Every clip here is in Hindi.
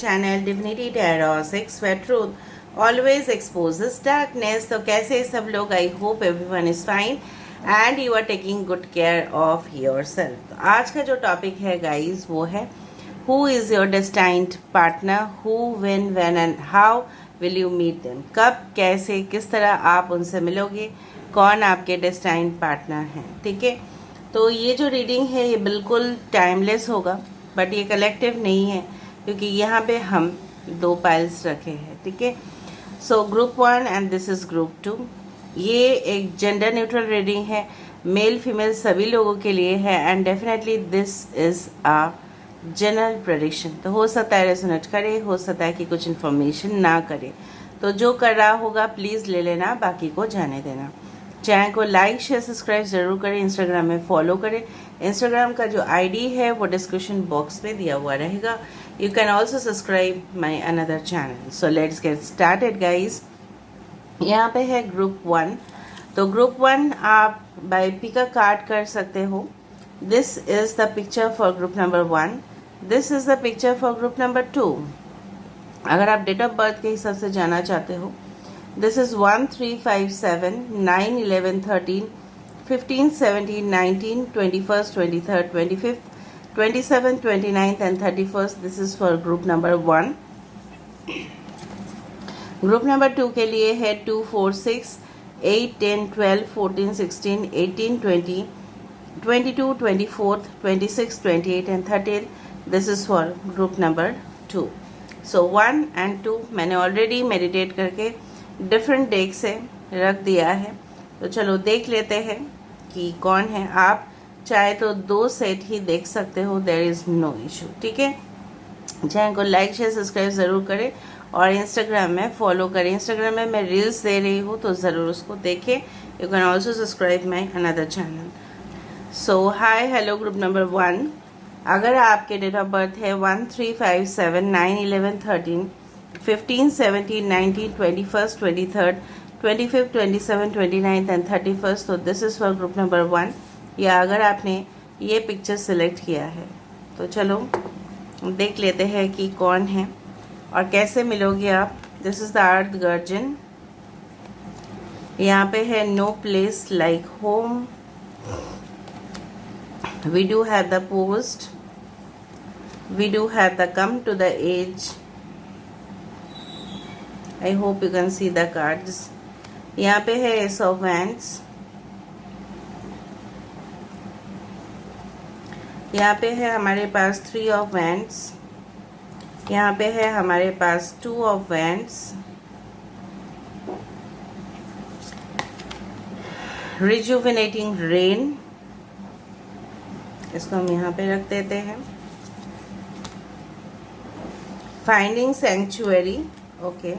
channel Divinity Tarot 6 where truth always exposes darkness. तो कैसे सब लोग? I hope everyone is fine and you are taking good care of yourself. तो आज का जो टॉपिक है गाइज वो है Who is your destined partner? Who, when and how will you meet them? कब, कैसे, किस तरह आप उनसे मिलोगे? कौन आपके destined partner हैं? ठीक है, तो ये जो रीडिंग है ये बिल्कुल टाइमलेस होगा, बट ये कलेक्टिव नहीं है क्योंकि यहाँ पे हम दो पाइल्स रखे हैं. ठीक है, so group 1 and this is group 2. ये एक जेंडर न्यूट्रल रीडिंग है, मेल फीमेल सभी लोगों के लिए है and definitely this is a general prediction. तो हो सकता है रेजोनेट करे, हो सकता है कि कुछ इन्फॉर्मेशन ना करे. तो जो कर रहा होगा प्लीज़ ले लेना, बाकी को जाने देना. चैनल को लाइक शेयर सब्सक्राइब ज़रूर करें. इंस्टाग्राम में फॉलो करें. इंस्टाग्राम का जो आईडी है वो डिस्क्रिप्शन बॉक्स में दिया हुआ रहेगा. You can also subscribe my another channel. So let's get started guys. यहाँ पे है ग्रुप 1. तो ग्रुप 1 आप बाय पिक अ कार्ड कर सकते हो. This is the picture for group number 1. This is the picture for group number 2. अगर आप डेट ऑफ बर्थ के हिसाब से जाना चाहते हो, this is 1 3 5 7 9 11 13 15 17 19 21st 23rd 25th 27th 29th and 31st. This is for group number 1. Group number 2 के लिए है 2 4 6 8 10 12 14 16 18 20 22 24th 26 28 and 30th. This is for group number 2. So 1 and 2 मैंने ऑलरेडी मेडिटेट करके डिफरेंट डेक से रख दिया है. तो चलो देख लेते हैं कि कौन है. आप चाहे तो 2 सेट ही देख सकते हो, देयर इज़ नो इशू. ठीक है, चैनल को लाइक शेयर सब्सक्राइब ज़रूर करें और इंस्टाग्राम में फॉलो करें. इंस्टाग्राम में मैं रील्स दे रही हूँ तो ज़रूर उसको देखें. You can also subscribe my another channel. So hi hello group number 1. अगर आपके डेट ऑफ बर्थ है 1 3 5 7 9 11 13 15 17 19 21st 23rd 25th 27th 29th and 31st. तो this is for group number 1. या अगर आपने ये पिक्चर सिलेक्ट किया है तो चलो देख लेते हैं कि कौन है और कैसे मिलोगे आप. This is the earth guardian. यहाँ पे है no place like home. We do have the post. We do have the come to the edge. I hope you can see the cards. यहाँ पे है Ace of Wands. यहाँ पे है हमारे पास 3 of Wands. यहाँ पे है हमारे पास 2 of Wands. Rejuvenating Rain. इसको हम यहाँ पे रख देते हैं. Finding Sanctuary. ओके,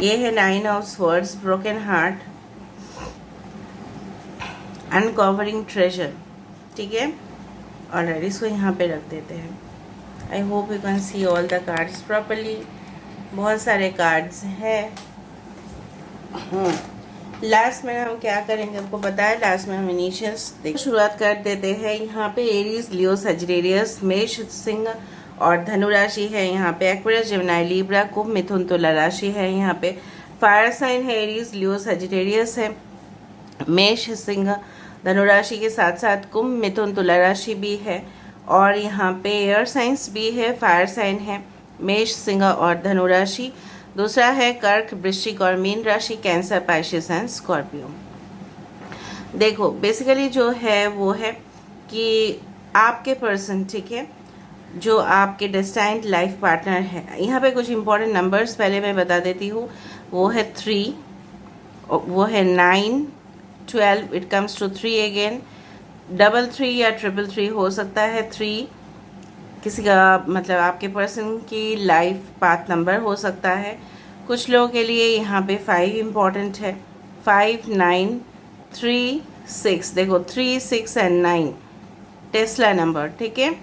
ये है 9 of Swords, broken heart, uncovering treasure. ठीक है, ऑलरेडी इसको यहाँ पे रख देते हैं. I hope you can see all the cards properly. बहुत सारे कार्ड्स हैं. लास्ट में हम क्या करेंगे आपको पता है. लास्ट में हम इनिशियल्स शुरुआत कर देते हैं. यहाँ पे एरीज, लियो, सजिटेरियस, मेष, सिंह और धनु राशि है. यहाँ पे Aquarius, Gemini, Libra, Kumbh, Mithun, Tula राशि है. यहाँ पे फायर साइन है एरीज, लियो, सजिटेरियस है, मेष, सिंह, धनु राशि के साथ साथ कुंभ, मिथुन, तुला राशि भी है. और यहाँ पे एयर साइंस भी है, फायर साइन है, मेष, सिंह और धनु राशि. दूसरा है कर्क, वृश्चिक और मीन राशि, कैंसर, पाइसेस एंड स्कॉर्पियो. देखो बेसिकली जो है वो है कि आपके पर्सन, ठीक है, जो आपके डेस्टाइन्ड लाइफ पार्टनर है. यहाँ पे कुछ इंपॉर्टेंट नंबर्स पहले मैं बता देती हूँ. वो है 3, वो है 9 12. It comes to 3 again. 3 या 3 हो सकता है. 3 किसी का मतलब आपके पर्सन की लाइफ पाथ नंबर हो सकता है. कुछ लोगों के लिए यहाँ पे 5 इम्पॉर्टेंट है. 5 9 3 6. देखो 3 6 एंड 9 टेस्ला नंबर. ठीक है,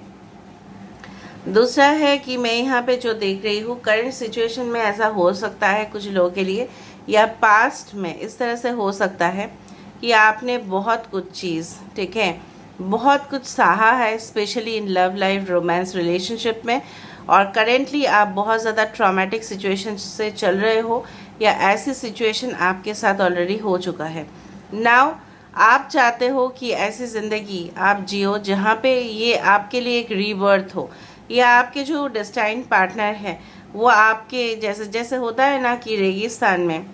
दूसरा है कि मैं यहाँ पे जो देख रही हूँ करंट सिचुएशन में ऐसा हो सकता है कुछ लोगों के लिए, या पास्ट में इस तरह से हो सकता है कि आपने बहुत कुछ चीज़, ठीक है, बहुत कुछ सहा है, specially in love life, romance relationship में, और करेंटली आप बहुत ज़्यादा ट्रॉमेटिक सिचुएशन से चल रहे हो या ऐसी सिचुएशन आपके साथ ऑलरेडी हो चुका है। नाउ आप चाहते हो कि ऐसी ज़िंदगी आप जियो जहाँ पे ये आपके लिए एक रीबर्थ हो, या आपके जो डेस्टाइन पार्टनर है वो आपके जैसे जैसे होता है ना कि रेगिस्तान में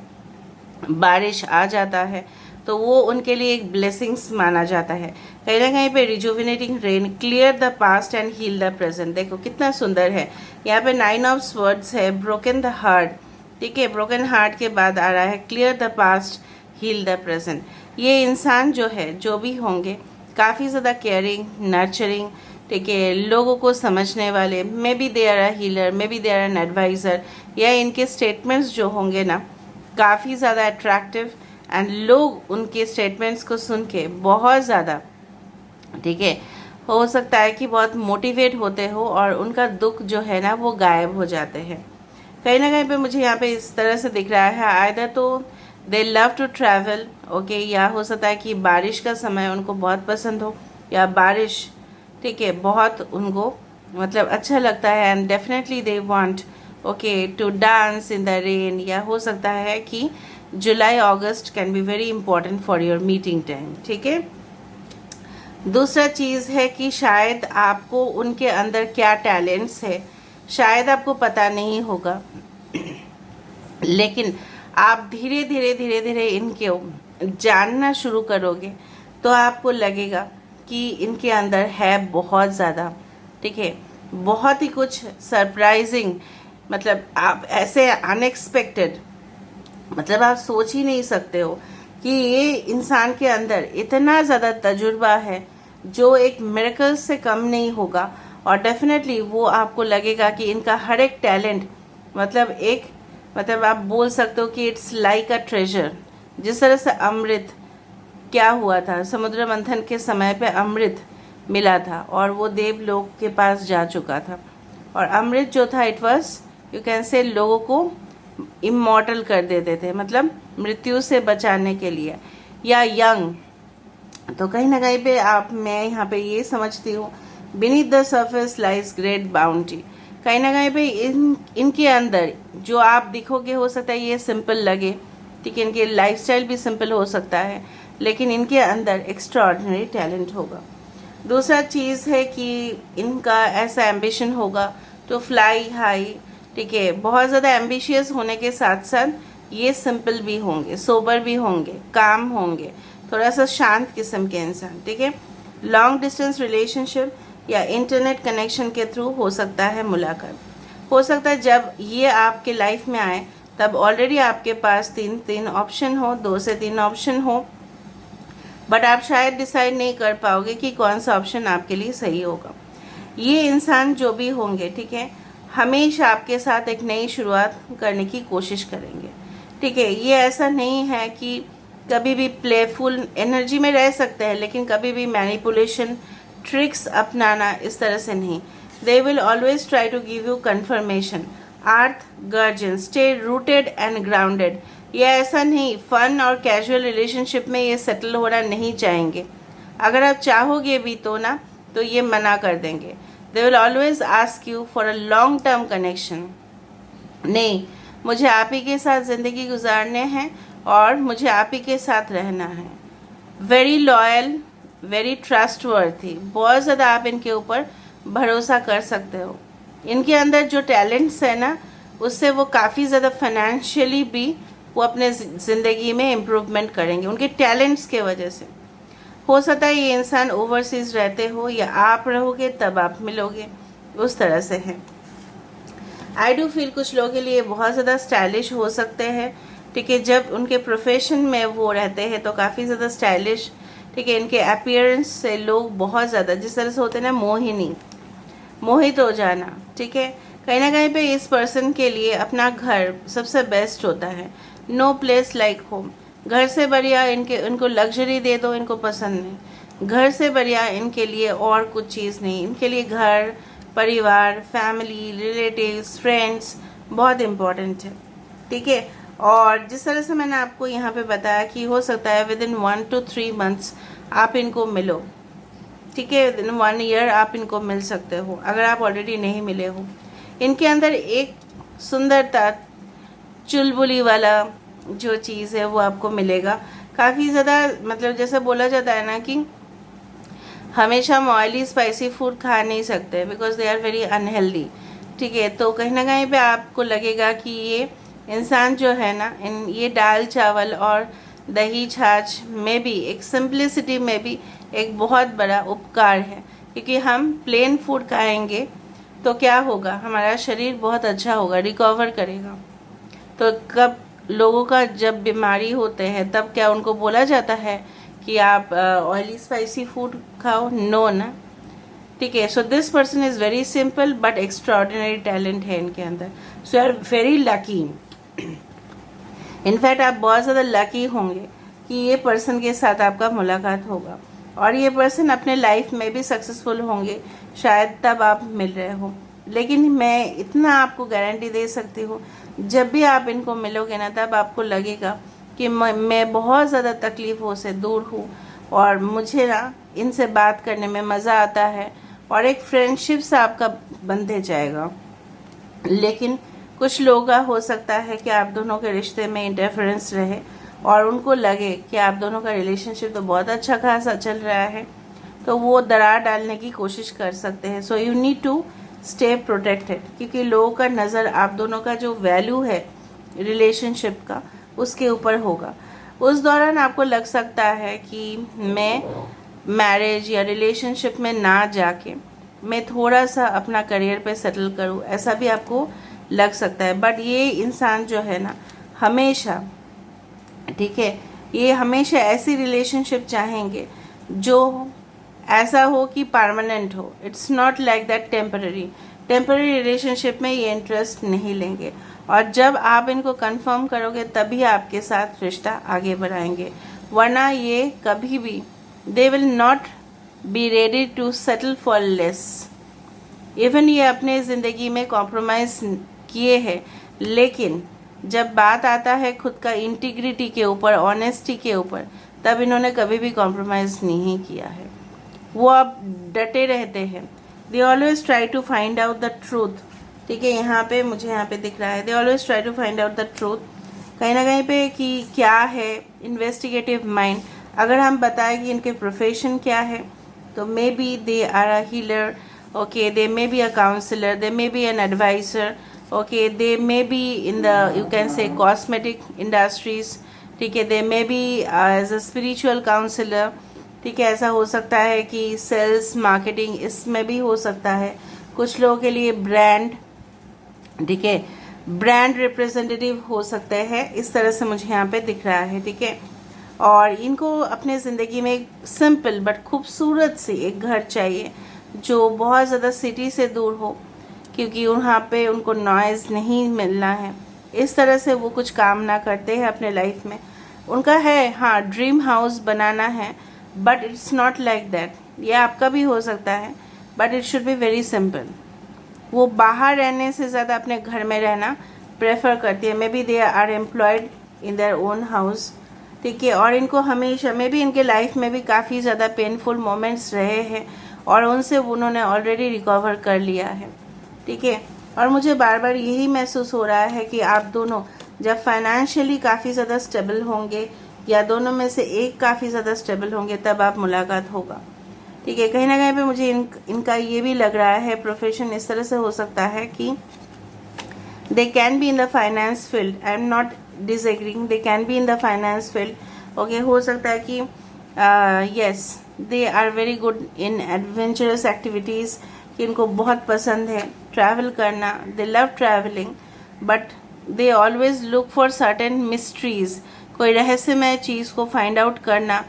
बारिश आ जाता है तो वो उनके लिए एक ब्लेसिंग्स माना जाता है। कहीं ना कहीं पे rejuvenating rain, clear the past and heal the present. देखो कितना सुंदर है। यहाँ पे 9 ऑफ स्वर्ड्स है, ब्रोकन द हार्ट। ठीक है, ब्रोकन हार्ट के बाद आ रहा है clear the past, heal the present. ये इंसान जो है, जो भी होंगे, काफ़ी ज़्यादा केयरिंग, नर्चरिंग, ठीक है, लोगों को समझने वाले, may B they are a healer, may B they are an adviser, या इनके स्टेटमेंट्स जो होंगे ना काफ़ी ज़्यादा अट्रैक्टिव, एंड लोग उनके स्टेटमेंट्स को सुन के बहुत ज़्यादा, ठीक है, हो सकता है कि बहुत मोटिवेट होते हो और उनका दुख जो है ना वो गायब हो जाते हैं। कहीं ना कहीं पे मुझे यहाँ पे इस तरह से दिख रहा है, आइदर तो they love to travel, okay, या हो सकता है कि बारिश का समय उनको बहुत पसंद हो, या बारिश, ठीक है, बहुत उनको मतलब अच्छा लगता है, and definitely they want, okay, to dance in the rain, या हो सकता है कि July August can be very important for your meeting time. ठीक है, दूसरा चीज़ है कि शायद आपको उनके अंदर क्या टैलेंट्स है शायद आपको पता नहीं होगा, लेकिन आप धीरे धीरे धीरे धीरे इनके जानना शुरू करोगे तो आपको लगेगा कि इनके अंदर है बहुत ज़्यादा, ठीक है, बहुत ही कुछ सरप्राइजिंग, मतलब आप ऐसे अनएक्सपेक्टेड, मतलब आप सोच ही नहीं सकते हो कि ये इंसान के अंदर इतना ज़्यादा तजुर्बा है जो एक मिरेकल से कम नहीं होगा। और डेफिनेटली वो आपको लगेगा कि इनका हर एक टैलेंट मतलब आप बोल सकते हो कि इट्स लाइक अ ट्रेजर। जिस तरह से अमृत क्या हुआ था, समुद्र मंथन के समय पे अमृत मिला था और वो देवलोक के पास जा चुका था, और अमृत जो था इट वाज, यू कैन से, लोगों को इमॉर्टल कर देते थे, मतलब मृत्यु से बचाने के लिए, या यंग। तो कहीं ना कहीं पे मैं यहाँ पे ये समझती हूँ, beneath the surface lies great bounty. कहीं ना कहीं पे इनके अंदर जो आप दिखोगे, हो सकता है ये सिंपल लगे, ठीक है, इनके लाइफस्टाइल भी सिंपल हो सकता है, लेकिन इनके अंदर एक्स्ट्राऑर्डिनरी टैलेंट होगा। दूसरा चीज़ है कि इनका ऐसा एम्बिशन होगा टू फ्लाई हाई, ठीक है, बहुत ज़्यादा एम्बिशियस होने के साथ साथ ये सिंपल भी होंगे, सोबर भी होंगे, काम होंगे, थोड़ा सा शांत किस्म के इंसान, ठीक है। लॉन्ग डिस्टेंस रिलेशनशिप या इंटरनेट कनेक्शन के थ्रू हो सकता है मुलाकात। हो सकता है जब ये आपके लाइफ में आए तब ऑलरेडी आपके पास तीन ऑप्शन हो, 2 से 3 ऑप्शन हो, बट आप शायद डिसाइड नहीं कर पाओगे कि कौन सा ऑप्शन आपके लिए सही होगा। ये इंसान जो भी होंगे, ठीक है, हमेशा आपके साथ एक नई शुरुआत करने की कोशिश करेंगे, ठीक है। ये ऐसा नहीं है कि कभी भी प्लेफुल एनर्जी में रह सकते हैं, लेकिन कभी भी मैनिपुलेशन, ट्रिक्स अपनाना इस तरह से नहीं। They will always try to give you confirmation, earth guardian, stay rooted and grounded. ये ऐसा नहीं, फन और कैजुअल रिलेशनशिप में ये सेटल होना नहीं चाहेंगे। अगर आप चाहोगे भी तो ना, तो ये मना कर देंगे। दे will always ask you for a long term connection. नहीं, मुझे आप ही के साथ ज़िंदगी गुजारने हैं और मुझे आप ही के साथ रहना है। वेरी लॉयल, वेरी ट्रस्टवर्थी, बहुत ज़्यादा आप इनके ऊपर भरोसा कर सकते हो। इनके अंदर जो टैलेंट्स है ना, उससे वो काफ़ी ज़्यादा फाइनेंशियली भी वो अपने ज़िंदगी में इम्प्रूवमेंट करेंगे उनके टैलेंट्स के वजह से। हो सकता है ये इंसान ओवरसीज रहते हो या आप रहोगे तब आप मिलोगे, उस तरह से है। आई डू फील कुछ लोगों के लिए बहुत ज़्यादा स्टाइलिश हो सकते हैं, ठीक है, जब उनके प्रोफेशन में वो रहते हैं तो काफ़ी ज़्यादा स्टाइलिश, ठीक है, इनके अपीयरेंस से लोग बहुत ज़्यादा जिस तरह से होते हैं ना, मोहित हो जाना, ठीक है। कहीं ना कहीं पे इस पर्सन के लिए अपना घर सबसे बेस्ट होता है। No place like home. घर से बढ़िया इनको लग्जरी दे दो, इनको पसंद नहीं। घर से बढ़िया इनके लिए और कुछ चीज़ नहीं। इनके लिए घर, परिवार, फैमिली, रिलेटिव्स, फ्रेंड्स बहुत इम्पोर्टेंट है, ठीक है। और जिस तरह से मैंने आपको यहाँ पे बताया कि हो सकता है विद इन 1 to 3 months आप इनको मिलो, ठीक है, इन 1 ईयर आप इनको मिल सकते हो अगर आप ऑलरेडी नहीं मिले हो। इनके अंदर एक सुंदरता चुलबुली वाला जो चीज़ है वो आपको मिलेगा। काफ़ी ज़्यादा मतलब जैसे बोला जाता है ना कि हमेशा हम ऑयली स्पाइसी फूड खा नहीं सकते because they are very unhealthy. ठीक है, तो कहीं ना कहीं पे आपको लगेगा कि ये इंसान जो है ना, ये दाल चावल और दही छाछ में भी एक सिंप्लिसिटी में भी एक बहुत बड़ा उपकार है। क्योंकि हम प्लेन फूड खाएंगे तो क्या होगा, हमारा शरीर बहुत अच्छा होगा, रिकवर करेगा। तो कब लोगों का जब बीमारी होते हैं तब क्या उनको बोला जाता है कि आप ऑयली स्पाइसी फूड खाओ? नो ना। ठीक है, so this person is very simple but extraordinary talent है इनके अंदर। So you are very lucky. In fact आप बहुत ज़्यादा लकी होंगे कि ये पर्सन के साथ आपका मुलाकात होगा और ये पर्सन अपने लाइफ में भी सक्सेसफुल होंगे, शायद तब आप मिल रहे हो। लेकिन मैं इतना आपको गारंटी दे सकती हूँ, जब भी आप इनको मिलोगे ना तब आपको लगेगा कि मैं बहुत ज़्यादा तकलीफ़ों से दूर हूँ और मुझे ना इनसे बात करने में मज़ा आता है और एक फ्रेंडशिप से आपका बंधे जाएगा। लेकिन कुछ लोगों का हो सकता है कि आप दोनों के रिश्ते में इंटरफेरेंस रहे और उनको लगे कि आप दोनों का रिलेशनशिप तो बहुत अच्छा खासा चल रहा है, तो वो दरार डालने की कोशिश कर सकते हैं। So you need to stay protected, क्योंकि लोगों का नज़र आप दोनों का जो वैल्यू है रिलेशनशिप का उसके ऊपर होगा। उस दौरान आपको लग सकता है कि मैं मैरिज या रिलेशनशिप में ना जाके मैं थोड़ा सा अपना करियर पे सेटल करूं, ऐसा भी आपको लग सकता है। बट ये इंसान जो है ना हमेशा, ठीक है, ये हमेशा ऐसी रिलेशनशिप चाहेंगे जो ऐसा हो कि परमानेंट हो। It's not like that temporary relationship में ये इंटरेस्ट नहीं लेंगे और जब आप इनको कंफर्म करोगे तभी आपके साथ रिश्ता आगे बढ़ाएंगे, वरना ये कभी भी they will not be ready to settle for less. Even ये अपने ज़िंदगी में कॉम्प्रोमाइज़ किए हैं, लेकिन जब बात आता है खुद का इंटीग्रिटी के ऊपर, ऑनेस्टी के ऊपर, तब इन्होंने कभी भी कॉम्प्रोमाइज़ नहीं किया है। वो अब डटे रहते हैं। They always try to find out the truth. ठीक है, यहाँ पे मुझे यहाँ पे दिख रहा है, they always try to find out the truth, कहीं ना कहीं पे कि क्या है इन्वेस्टिगेटिव माइंड। अगर हम बताएं कि इनके प्रोफेशन क्या है, तो may be they are a healer, okay, they may be a counsellor, they may be an advisor, okay, they may be in the you can say cosmetic industries. ठीक है, they may be as a spiritual counsellor. ठीक है, ऐसा हो सकता है कि सेल्स मार्केटिंग इसमें भी हो सकता है। कुछ लोगों के लिए ब्रांड, ठीक है, ब्रांड रिप्रेजेंटेटिव हो सकते हैं। इस तरह से मुझे यहाँ पे दिख रहा है। ठीक है, और इनको अपने ज़िंदगी में एक सिंपल बट खूबसूरत सी एक घर चाहिए जो बहुत ज़्यादा सिटी से दूर हो, क्योंकि वहाँ पे उनको नॉइज़ नहीं मिलना है। इस तरह से वो कुछ काम ना करते हैं अपने लाइफ में। उनका है हाँ ड्रीम हाउस बनाना है, but it's not like that. ये आपका भी हो सकता है but it should be very simple. वो बाहर रहने से ज़्यादा अपने घर में रहना प्रेफर करती है। May B they are employed in their own house. ठीक है, और इनको हमेशा मे बी इनके लाइफ में भी काफ़ी ज़्यादा पेनफुल मोमेंट्स रहे हैं और उनसे उन्होंने ऑलरेडी रिकवर कर लिया है। ठीक है, और मुझे बार बार यही महसूस हो रहा है कि आप दोनों जब फाइनेंशियली काफ़ी ज़्यादा स्टेबल होंगे या दोनों में से एक काफ़ी ज़्यादा स्टेबल होंगे तब आप मुलाकात होगा। ठीक है, कहीं ना कहीं पे मुझे इनका ये भी लग रहा है प्रोफेशन इस तरह से हो सकता है कि they can be in the finance field. I am not disagreeing, they can be in the finance field. Okay, हो सकता है कि yes they are very good in adventurous activities, कि इनको बहुत पसंद है ट्रैवल करना, they love travelling, but they always look for certain mysteries, कोई रहस्यमय चीज़ को फाइंड आउट करना,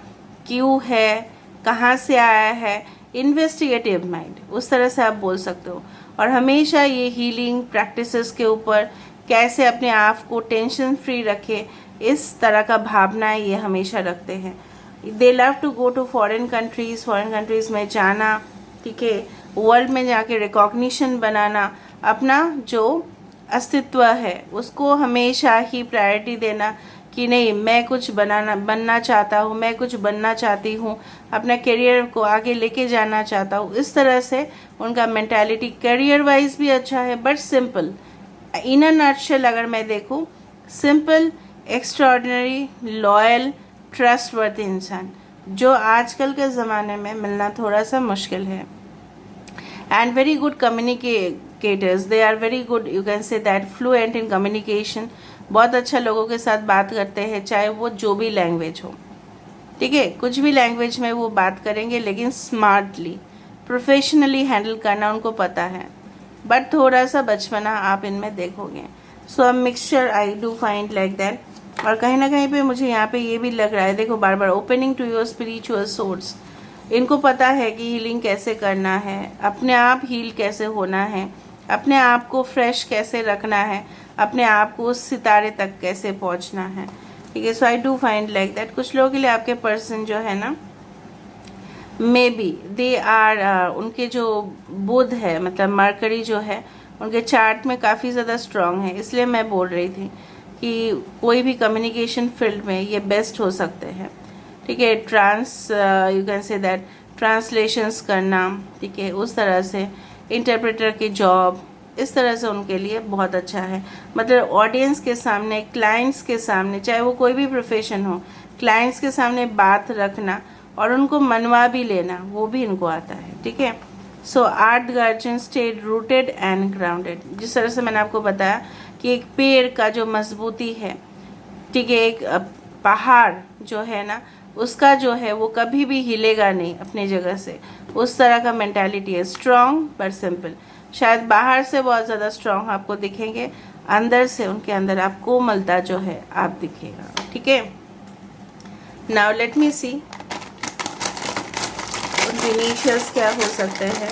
क्यों है, कहाँ से आया है, इन्वेस्टिगेटिव माइंड, उस तरह से आप बोल सकते हो। और हमेशा ये हीलिंग प्रैक्टिसेस के ऊपर कैसे अपने आप को टेंशन फ्री रखे, इस तरह का भावनाएं ये हमेशा रखते हैं। They love to go to foreign countries में जाना, ठीक है, वर्ल्ड में जाके रिकॉग्निशन बनाना, अपना जो अस्तित्व है उसको हमेशा ही प्रायोरिटी देना कि नहीं मैं कुछ बनना चाहता हूँ, मैं कुछ बनना चाहती हूँ, अपना करियर को आगे लेके जाना चाहता हूँ, इस तरह से उनका मेंटालिटी करियर वाइज भी अच्छा है, but simple. In a nutshell अगर मैं देखूँ, सिंपल, एक्स्ट्रॉर्डिनरी, लॉयल, ट्रस्टवर्दी इंसान, जो आजकल के ज़माने में मिलना थोड़ा सा मुश्किल है। And very good communicators, they are very good, you can say that, fluent in communication, बहुत अच्छा लोगों के साथ बात करते हैं, चाहे वो जो भी लैंग्वेज हो, ठीक है, कुछ भी लैंग्वेज में वो बात करेंगे, लेकिन स्मार्टली, प्रोफेशनली हैंडल करना उनको पता है, बट थोड़ा सा बचपना आप इनमें देखोगे। So a mixture I do find like that. और कहीं ना कहीं पे मुझे यहाँ पे ये भी लग रहा है, देखो बार बार, opening to your spiritual source, इनको पता है कि हीलिंग कैसे करना है, अपने आप हील कैसे होना है, अपने आप को फ्रेश कैसे रखना है, अपने आप को उस सितारे तक कैसे पहुंचना है, ठीक है। So I do find like that कुछ लोगों के लिए आपके पर्सन जो है ना, मे बी दे आर, उनके जो बुध है, मतलब मरकरी जो है, उनके चार्ट में काफ़ी ज़्यादा स्ट्रांग है, इसलिए मैं बोल रही थी कि कोई भी कम्युनिकेशन फील्ड में ये बेस्ट हो सकते हैं, ठीक है। You can say that, translations करना, ठीक है, उस तरह से, इंटरप्रेटर की जॉब, इस तरह से उनके लिए बहुत अच्छा है। मतलब ऑडियंस के सामने, क्लाइंट्स के सामने, चाहे वो कोई भी प्रोफेशन हो, क्लाइंट्स के सामने बात रखना और उनको मनवा भी लेना, वो भी इनको आता है, ठीक है। So earth guardian stayed rooted and grounded, जिस तरह से मैंने आपको बताया कि एक पेड़ का जो मजबूती है, ठीक है, एक पहाड़ जो है ना, उसका जो है वो कभी भी हिलेगा नहीं अपनी जगह से, उस तरह का मेंटालिटी है, स्ट्रॉन्ग पर सिंपल। शायद बाहर से बहुत ज़्यादा स्ट्रॉन्ग आपको दिखेंगे, अंदर से उनके अंदर आप कोमलता जो है आप दिखेगा, ठीक है। नाउ लेट मी सी उनके इनिशियल्स क्या हो सकते हैं,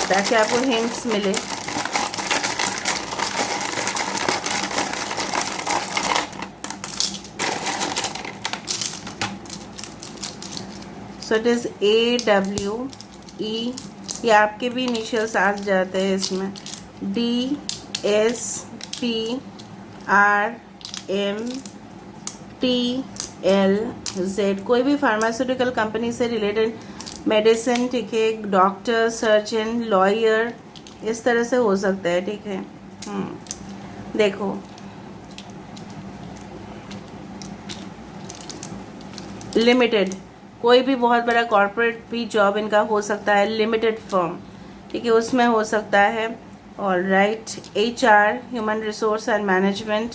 ताकि आपको हिंट्स मिले। सो इट इज़ AWE, ये आपके भी इनिशियल्स आ जाते हैं इसमें, DSPRMTLZ, कोई भी फार्मास्यूटिकल कंपनी से रिलेटेड मेडिसिन, ठीक है, डॉक्टर, सर्जन, लॉयर, इस तरह से हो सकता है, ठीक है। देखो लिमिटेड, कोई भी बहुत बड़ा कॉर्पोरेट भी जॉब इनका हो सकता है, लिमिटेड फर्म, ठीक है, उसमें हो सकता है। All right, HR, human resource and management,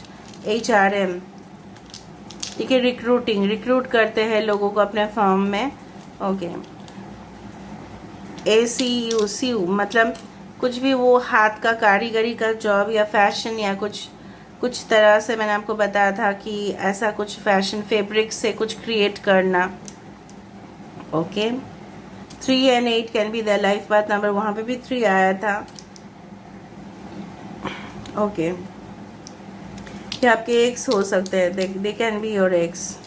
HRM, ठीक है, रिक्रूट करते हैं लोगों को अपने फर्म में, ओके। ACU, मतलब कुछ भी वो हाथ का कारीगरी का जॉब या फैशन या कुछ तरह से, मैंने आपको बताया था कि ऐसा कुछ फैशन फैब्रिक से कुछ क्रिएट करना, okay. 3 and 8 can be the life path number, वहाँ पे भी 3 आया था, ओके। क्या आपके एक्स हो सकते हैं, दे can be your x,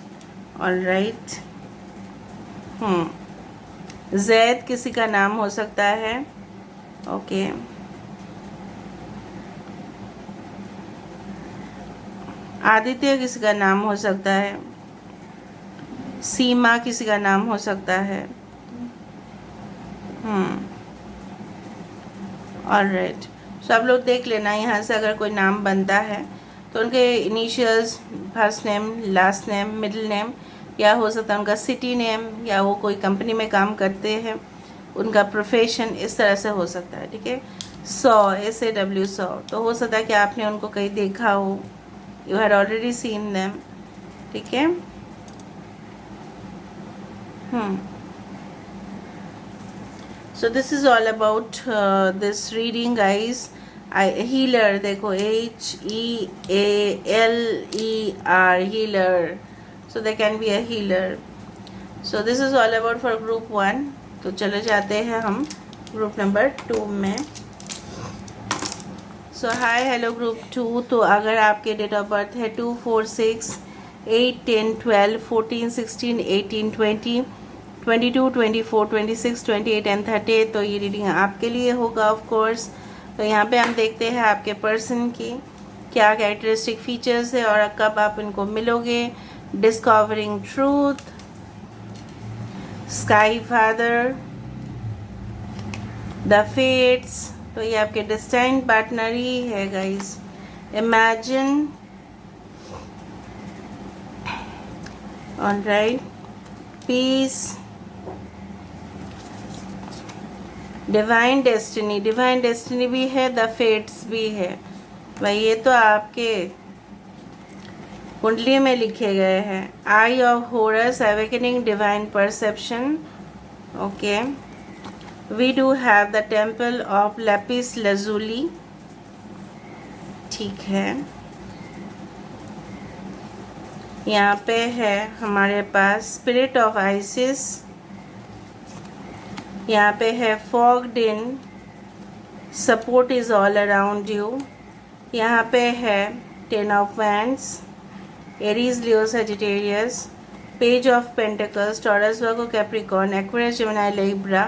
all right. Zaid किसी का नाम हो सकता है, ओके। आदित्य किसी का नाम हो सकता है, सीमा किसी का नाम हो सकता है, ऑलराइट। सब लोग देख लेना, यहाँ से अगर कोई नाम बनता है तो उनके initials, first name, last name, middle name, या हो सकता है उनका सिटी नेम, या वो कोई कंपनी में काम करते हैं, उनका प्रोफेशन, इस तरह से हो सकता है, ठीक है। SAW 100, तो हो सकता है कि आपने उनको कहीं देखा हो, you had already seen them, ठीक है। So this is all about this reading, guys. Healer, देखो HEALER, healer. So they can be a healer. So this is all about for group 1. तो चले जाते हैं हम group number 2 में। So hi, hello group 2। तो अगर आपके डेट ऑफ बर्थ है 2, 4, 6, 8, 10, 12, 14, 16, 18, 20, 22, 24, 26, 28 एंड 30, तो ये रीडिंग आपके लिए होगा ऑफ कोर्स। तो यहाँ पे हम देखते हैं आपके पर्सन की क्या कैरेक्टरिस्टिक फीचर्स है और कब आप इनको मिलोगे। Discovering truth, sky father, the fates, तो ये आपके डिस्टेंट पार्टनर ही है guys. Imagine, alright, peace, divine destiny, divine destiny भी है, द फेट्स भी है भाई, ये तो आपके कुंडली में लिखे गए हैं। Eye of Horus, awakening divine perception. Okay, we do have the temple of lapis lazuli, ठीक है। यहाँ पे है हमारे पास स्पिरिट ऑफ आइसिस, यहाँ पे है fogged in, support is all around you. यहाँ पे है 10 of wands, Aries, Leo, Sagittarius, page of pentacles, Taurus, Virgo, Capricorn, Aquarius, Gemini, Libra,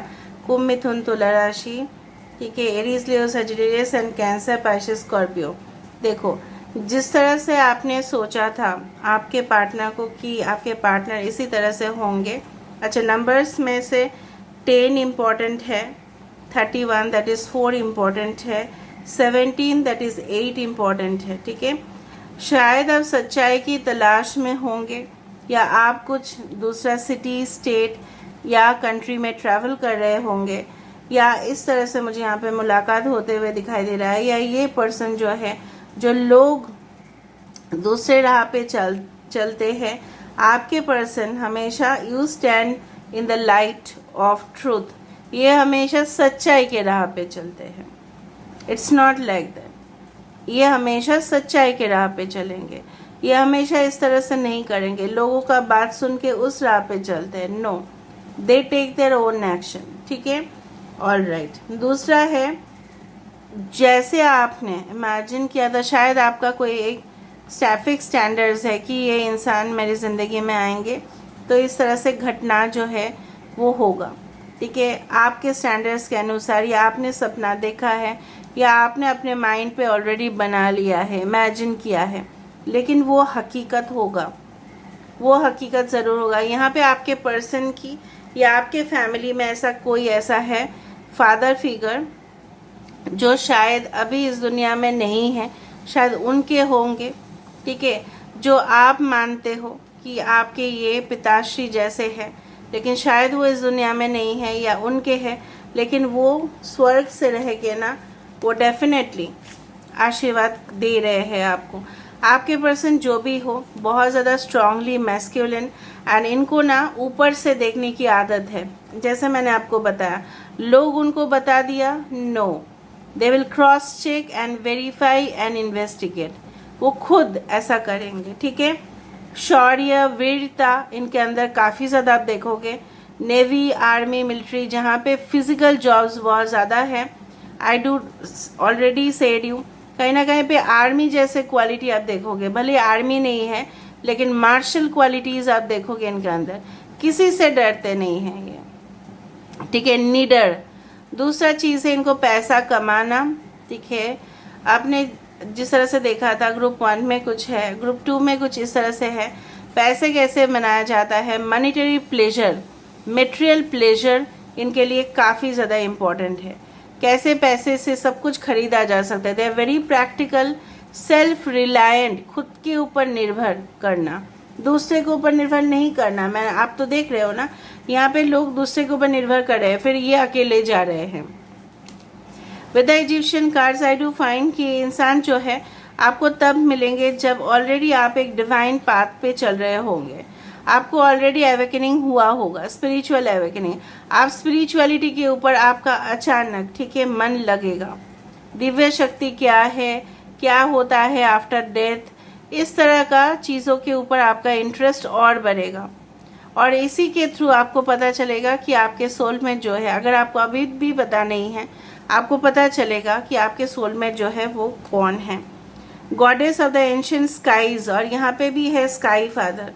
Kumbh, Mithun, Tula राशि, ठीक है। Aries, Leo, Sagittarius and Cancer, Pisces, Scorpio. देखो, जिस तरह से आपने सोचा था आपके पार्टनर को कि आपके पार्टनर इसी तरह से होंगे। अच्छा, नंबर्स में से 10 इम्पॉर्टेंट है, 31 दैट इज़ 4 इम्पॉर्टेंट है, 17 दैट इज़ 8 इम्पॉर्टेंट है, ठीक है। शायद आप सच्चाई की तलाश में होंगे या आप कुछ दूसरा सिटी, स्टेट या कंट्री में ट्रैवल कर रहे होंगे, या इस तरह से मुझे यहाँ पे मुलाकात होते हुए दिखाई दे रहा है। या ये पर्सन जो है, जो लोग दूसरे राह पे चलते हैं, आपके पर्सन हमेशा you stand in the light of truth, ये हमेशा सच्चाई के राह पे चलते हैं। इट्स नॉट लाइक दैट, ये हमेशा सच्चाई के राह पे चलेंगे, ये हमेशा इस तरह से नहीं करेंगे, लोगों का बात सुन के उस राह पे चलते हैं। No, they take their own action, ठीक है। ऑल राइट, दूसरा है, जैसे आपने इमेजिन किया था, शायद आपका कोई एक स्टैफिक स्टैंडर्ड्स है कि ये इंसान मेरी ज़िंदगी में आएंगे तो इस तरह से घटना जो है वो होगा, ठीक है। आपके स्टैंडर्ड्स के अनुसार, या आपने सपना देखा है, या आपने अपने माइंड पे ऑलरेडी बना लिया है, इमेजिन किया है, लेकिन वो हकीकत होगा, वो हकीकत ज़रूर होगा। यहाँ पे आपके पर्सन की या आपके फैमिली में ऐसा कोई ऐसा है फादर फिगर जो शायद अभी इस दुनिया में नहीं है, शायद उनके होंगे, ठीक है, जो आप मानते हो कि आपके ये पिताश्री जैसे है, लेकिन शायद वो इस दुनिया में नहीं है, या उनके हैं, लेकिन वो स्वर्ग से रह के ना वो डेफिनेटली आशीर्वाद दे रहे हैं आपको। आपके पर्सन जो भी हो, बहुत ज़्यादा स्ट्रांगली मैस्कुलिन, एंड इनको ना ऊपर से देखने की आदत है। जैसे मैंने आपको बताया, लोग उनको बता दिया, no, they will cross check and verify and investigate, वो खुद ऐसा करेंगे, ठीक है। शौर्य, वीरता इनके अंदर काफ़ी ज़्यादा आप देखोगे। नेवी, आर्मी, मिलिट्री, जहाँ पे फिजिकल जॉब्स बहुत ज़्यादा है, I do already said you, कहीं ना कहीं पे आर्मी जैसे क्वालिटी आप देखोगे। भले आर्मी नहीं है, लेकिन मार्शल क्वालिटीज़ आप देखोगे इनके अंदर, किसी से डरते नहीं हैं ये, ठीक है, निडर। दूसरा चीज़ है इनको पैसा कमाना, ठीक है। आपने जिस तरह से देखा था ग्रुप 1 में कुछ है, ग्रुप 2 में कुछ इस तरह से है। पैसे कैसे बनाया जाता है, मॉनेटरी प्लेजर, मटेरियल प्लेजर इनके लिए काफ़ी ज़्यादा इम्पॉर्टेंट है। कैसे पैसे से सब कुछ खरीदा जा सकता है, they are very practical, self reliant, खुद के ऊपर निर्भर करना, दूसरे के ऊपर निर्भर नहीं करना। मैं आप तो देख रहे हो ना, यहाँ पे लोग दूसरे के ऊपर निर्भर कर रहे हैं, फिर ये अकेले जा रहे हैं। With the Egyptian cards I do find कि इंसान जो है आपको तब मिलेंगे जब ऑलरेडी आप एक डिवाइन पाथ पे चल रहे होंगे, आपको ऑलरेडी अवेकनिंग हुआ होगा, स्पिरिचुअल अवेकनिंग। आप स्पिरिचुअलिटी के ऊपर आपका अचानक, ठीक है, मन लगेगा। दिव्य शक्ति क्या है, क्या होता है आफ्टर डेथ, इस तरह का चीज़ों के ऊपर आपका इंटरेस्ट और बढ़ेगा, और इसी के थ्रू आपको पता चलेगा कि आपके सोलमेट जो है, अगर आपको अभी भी पता नहीं है, आपको पता चलेगा कि आपके सोलमेट जो है वो कौन है। Goddess of the ancient skies, और यहाँ पे भी है स्काई फादर,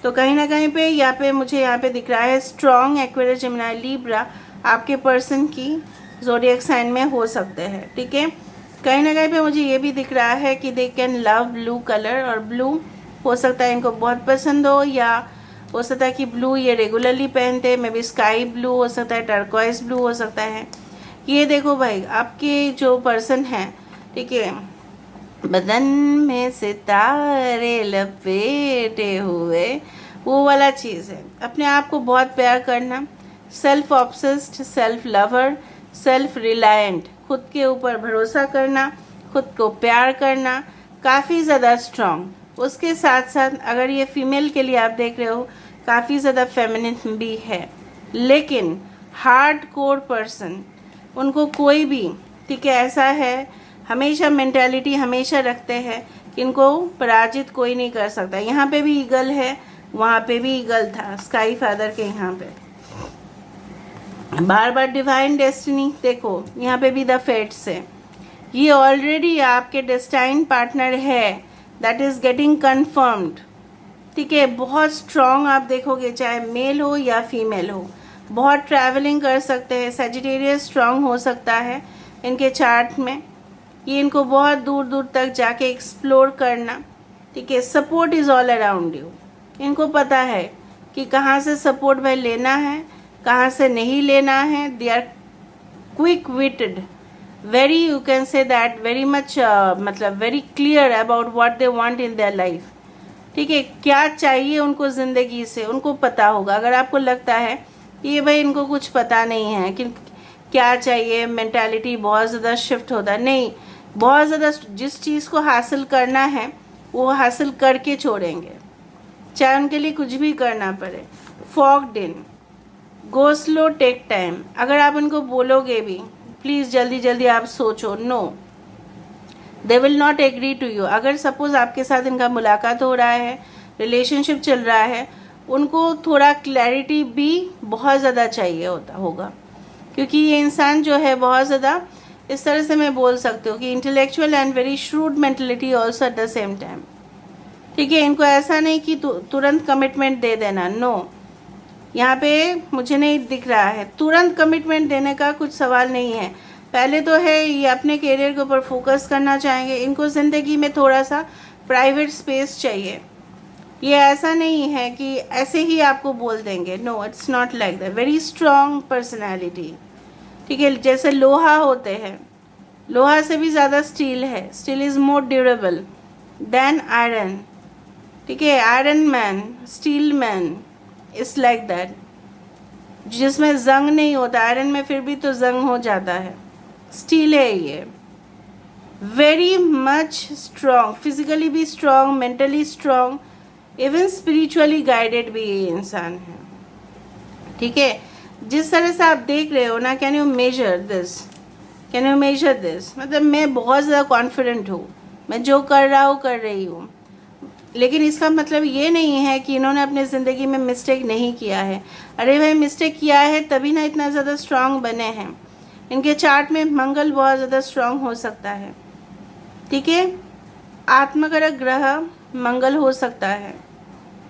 तो कहीं ना कहीं पे यहाँ पे मुझे यहाँ पे दिख रहा है स्ट्रॉन्ग एक्वेरियस, जेमिनी, लिब्रा आपके पर्सन की ज़ोडिएक साइन में हो सकते हैं, ठीक है। कहीं ना कहीं पे मुझे ये भी दिख रहा है कि they can love blue colour, और ब्लू हो सकता है इनको बहुत पसंद हो, या हो सकता है कि ब्लू ये रेगुलरली पहनते, मे बी स्काई ब्लू हो सकता है, टर्कोइज ब्लू हो सकता है। ये देखो भाई, आपके जो पर्सन है, ठीक है, बदन में सितारे लपेटे हुए, वो वाला चीज़ है। अपने आप को बहुत प्यार करना, self obsessed, self lover, self reliant, खुद के ऊपर भरोसा करना, खुद को प्यार करना, काफ़ी ज़्यादा स्ट्रॉन्ग। उसके साथ साथ अगर ये फीमेल के लिए आप देख रहे हो, काफ़ी ज़्यादा फेमिनिन भी है, लेकिन हार्ड कोर पर्सन, उनको कोई भी, ठीक है, ऐसा है, हमेशा मेंटालिटी हमेशा रखते हैं कि इनको पराजित कोई नहीं कर सकता। यहाँ पे भी ईगल है, वहाँ पे भी ईगल था, स्काई फादर के यहाँ पे बार बार डिवाइन डेस्टिनी, देखो यहाँ पे भी द फेट्स है। ये ऑलरेडी आपके डेस्टाइन पार्टनर है, दैट इज गेटिंग कन्फर्म्ड, ठीक है। बहुत स्ट्रॉन्ग आप देखोगे, चाहे मेल हो या फीमेल हो, बहुत ट्रैवलिंग कर सकते हैं। सेजिटेरियस स्ट्रॉन्ग हो सकता है इनके चार्ट में, ये इनको बहुत दूर दूर तक जाके एक्सप्लोर करना, ठीक है। Support is all around you, इनको पता है कि कहाँ से सपोर्ट भाई लेना है, कहाँ से नहीं लेना है। They are quick witted, very, you can say that, very much, मतलब very clear about what they want in their life, ठीक है। क्या चाहिए उनको ज़िंदगी से, उनको पता होगा। अगर आपको लगता है ये भाई इनको कुछ पता नहीं है कि क्या चाहिए, मेंटालिटी बहुत ज़्यादा शिफ्ट होता है, नहीं, बहुत ज़्यादा जिस चीज़ को हासिल करना है वो हासिल करके छोड़ेंगे, चाहे उनके लिए कुछ भी करना पड़े। फॉग्ड इन, गो स्लो, टेक टाइम। अगर आप उनको बोलोगे भी प्लीज़ जल्दी जल्दी आप सोचो, no, they will not agree to you. अगर सपोज आपके साथ इनका मुलाकात हो रहा है, रिलेशनशिप चल रहा है, उनको थोड़ा क्लैरिटी भी बहुत ज़्यादा चाहिए होगा, क्योंकि ये इंसान जो है बहुत ज़्यादा, इस तरह से मैं बोल सकती हूँ कि intellectual and very shrewd mentality also at the same time, ठीक है। इनको ऐसा नहीं कि तुरंत कमिटमेंट दे देना, नो, यहाँ पे मुझे नहीं दिख रहा है तुरंत कमिटमेंट देने का कुछ सवाल नहीं है। पहले तो है ये अपने करियर के ऊपर फोकस करना चाहेंगे, इनको ज़िंदगी में थोड़ा सा प्राइवेट स्पेस चाहिए। ये ऐसा नहीं है कि ऐसे ही आपको बोल देंगे, no, it's not like that. Very strong personality, ठीक है। जैसे लोहा होते हैं, लोहा से भी ज़्यादा स्टील है, steel is more durable than iron, ठीक है। Iron man, steel man is like that, जिसमें जंग नहीं होता। आयरन में फिर भी तो जंग हो जाता है, स्टील है ये। वेरी मच स्ट्रॉन्ग, फिजिकली भी strong, mentally strong, even spiritually guided भी ये इंसान है, ठीक है। जिस तरह से आप देख रहे हो ना, can you measure this, can you measure this, मतलब मैं बहुत ज़्यादा कॉन्फिडेंट हूँ, मैं जो कर रहा हूँ कर रही हूँ। लेकिन इसका मतलब ये नहीं है कि इन्होंने अपने ज़िंदगी में मिस्टेक नहीं किया है। अरे भाई, मिस्टेक किया है तभी ना इतना ज़्यादा स्ट्रांग बने हैं। इनके चार्ट में मंगल बहुत ज़्यादा स्ट्रांग हो सकता है, ठीक है। आत्मकारक ग्रह मंगल हो सकता है,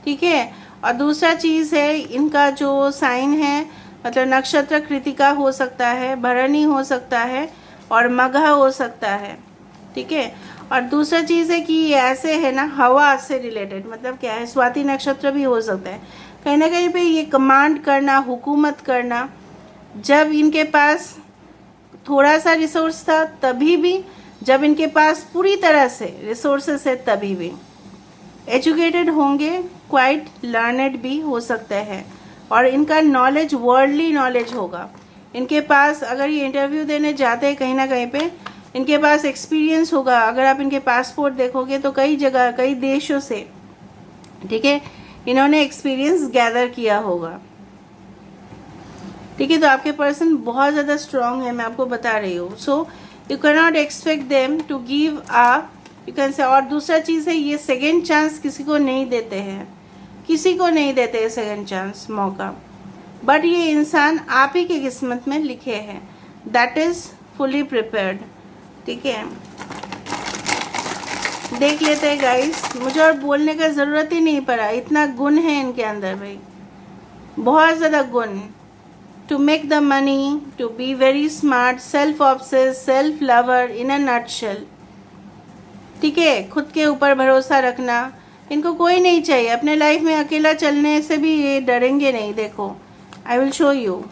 ठीक है। और दूसरा चीज़ है, इनका जो साइन है, मतलब नक्षत्र कृतिका हो सकता है, भरणी हो सकता है, और मघा हो सकता है, ठीक है। और दूसरा चीज़ है कि ये ऐसे है ना, हवा से रिलेटेड, मतलब क्या है, स्वाति नक्षत्र भी हो सकता है। कहीं ना कहीं पे ये कमांड करना, हुकूमत करना, जब इनके पास थोड़ा सा रिसोर्स था तभी भी, जब इनके पास पूरी तरह से रिसोर्सेस है तभी भी। एजुकेटेड होंगे, क्वाइट लर्नेड भी हो सकते हैं, और इनका नॉलेज वर्ल्डली नॉलेज होगा इनके पास। अगर ये इंटरव्यू देने जाते हैं कहीं ना कहीं पे, इनके पास एक्सपीरियंस होगा। अगर आप इनके पासपोर्ट देखोगे तो कई जगह, कई देशों से, ठीक है, इन्होंने एक्सपीरियंस गैदर किया होगा, ठीक है। तो आपके पर्सन बहुत ज़्यादा स्ट्रॉन्ग है, मैं आपको बता रही हूँ। So you can not expect them to give a, you can say. और दूसरा चीज़ है, ये सेकेंड चांस किसी को नहीं देते हैं, किसी को नहीं देते सेकेंड चांस मौका, बट ये इंसान आप ही की किस्मत में लिखे हैं, दैट इज़ फुली प्रिपेयर्ड, ठीक है। देख लेते हैं गाइस, मुझे और बोलने का ज़रूरत ही नहीं पड़ा, इतना गुण है इनके अंदर भाई, बहुत ज़्यादा गुण, to make the money, to be very smart, self-obsessed, self-lover in a nutshell. ठीक है, खुद के ऊपर भरोसा रखना, इनको कोई नहीं चाहिए अपने लाइफ में। अकेला चलने से भी ये डरेंगे नहीं। देखो, आई विल शो यू।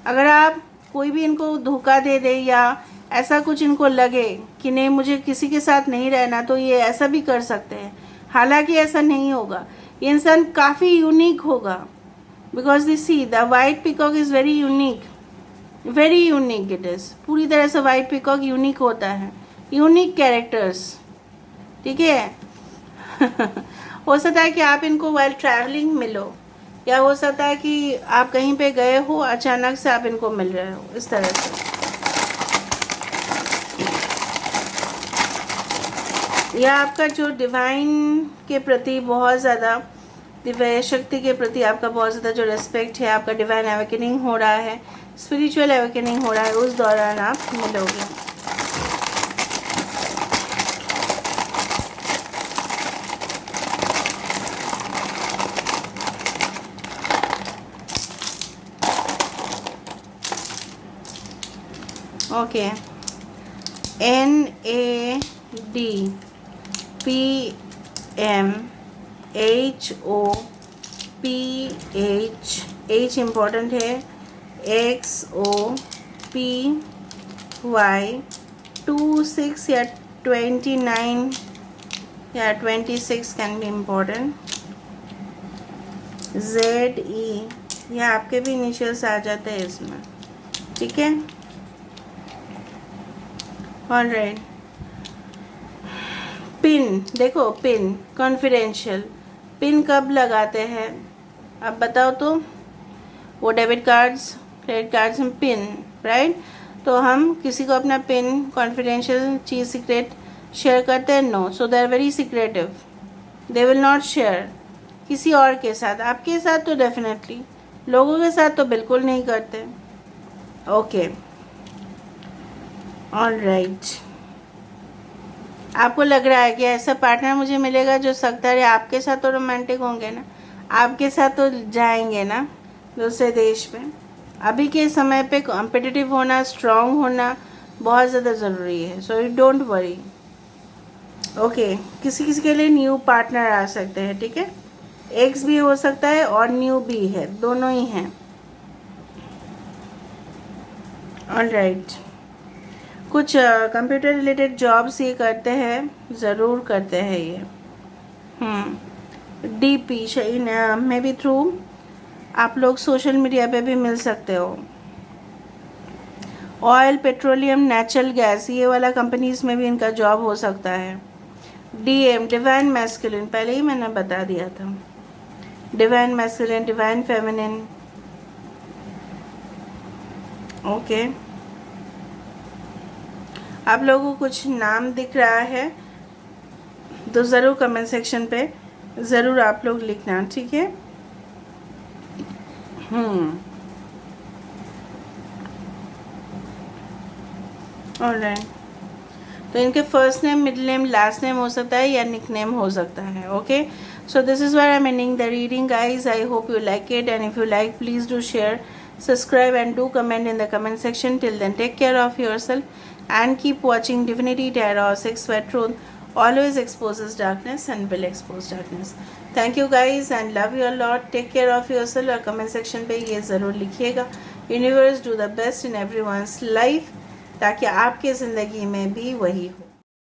अगर आप कोई भी इनको धोखा दे दे या ऐसा कुछ इनको लगे कि नहीं मुझे किसी के साथ नहीं रहना, तो ये ऐसा भी कर सकते हैं। हालांकि ऐसा नहीं होगा, ये इंसान काफ़ी यूनिक होगा। Because this see the white peacock is very unique, very unique it is. पूरी तरह से वाइट पीकॉक यूनिक होता है, यूनिक कैरेक्टर्स। ठीक है हो सकता है कि आप इनको वाइल ट्रैवलिंग मिलो, या हो सकता है कि आप कहीं पे गए हो, अचानक से आप इनको मिल रहे हो, इस तरह से। या आपका जो डिवाइन के प्रति बहुत ज़्यादा, दिव्य शक्ति के प्रति आपका बहुत ज़्यादा जो रिस्पेक्ट है, आपका डिवाइन अवेकनिंग हो रहा है, स्पिरिचुअल अवेकनिंग हो रहा है, उस दौरान आप मिलोगे। ओके, NADPMHOPH, H इम्पोर्टेंट है, XOPY 26 या 29 या 26 कैन बी इम्पोर्टेंट। ZE, ये आपके भी इनिशियल्स आ जाते हैं इसमें। ठीक है, ऑलराइट। पिन देखो, पिन कॉन्फिडेंशियल। पिन कब लगाते हैं अब बताओ तो? वो डेबिट कार्ड्स, क्रेडिट कार्ड्स में पिन, राइट? तो हम किसी को अपना पिन, कॉन्फिडेंशियल चीज़, सीक्रेट शेयर करते हैं? No. So they are very secretive, they will not share किसी और के साथ। आपके साथ तो डेफिनेटली, लोगों के साथ तो बिल्कुल नहीं करते। Okay, alright. आपको लग रहा है कि ऐसा पार्टनर मुझे मिलेगा जो सकता है, आपके साथ तो रोमांटिक होंगे ना, आपके साथ तो जाएंगे ना दूसरे देश में। अभी के समय पे कॉम्पिटिटिव होना, स्ट्रांग होना बहुत ज़्यादा ज़रूरी है। So you don't worry. Okay, किसी किसी के लिए न्यू पार्टनर आ सकते हैं। ठीक है, एक्स भी हो सकता है और न्यू भी है, दोनों ही हैं। ऑलराइट, कुछ कंप्यूटर रिलेटेड जॉब्स ये करते हैं, ज़रूर करते हैं ये। DP मे बी थ्रू आप लोग सोशल मीडिया पे भी मिल सकते हो। ऑयल, पेट्रोलियम, नेचुरल गैस, ये वाला कंपनीज में भी इनका जॉब हो सकता है। DM, डिवाइन मैस्कुलिन, पहले ही मैंने बता दिया था। Divine masculine, divine feminine. Okay, आप लोगों को कुछ नाम दिख रहा है तो ज़रूर कमेंट सेक्शन पे ज़रूर आप लोग लिखना। ठीक है, ऑलराइट। तो इनके first name, middle name, last name हो सकता है या निक नेम हो सकता है। Okay, so this is what I am ending the reading guys. I hope you like it, and if you like, please do share, subscribe, and do comment in the comment section. Till then, take care of yourself and keep watching Divinity Tarot 6 Where Truth always exposes darkness and will expose darkness. Thank you guys and love you a lot. Take care of yourself. और comment section पे ये ज़रूर लिखिएगा. Universe do the best in everyone's life ताकि आपके ज़िंदगी में भी वही हो.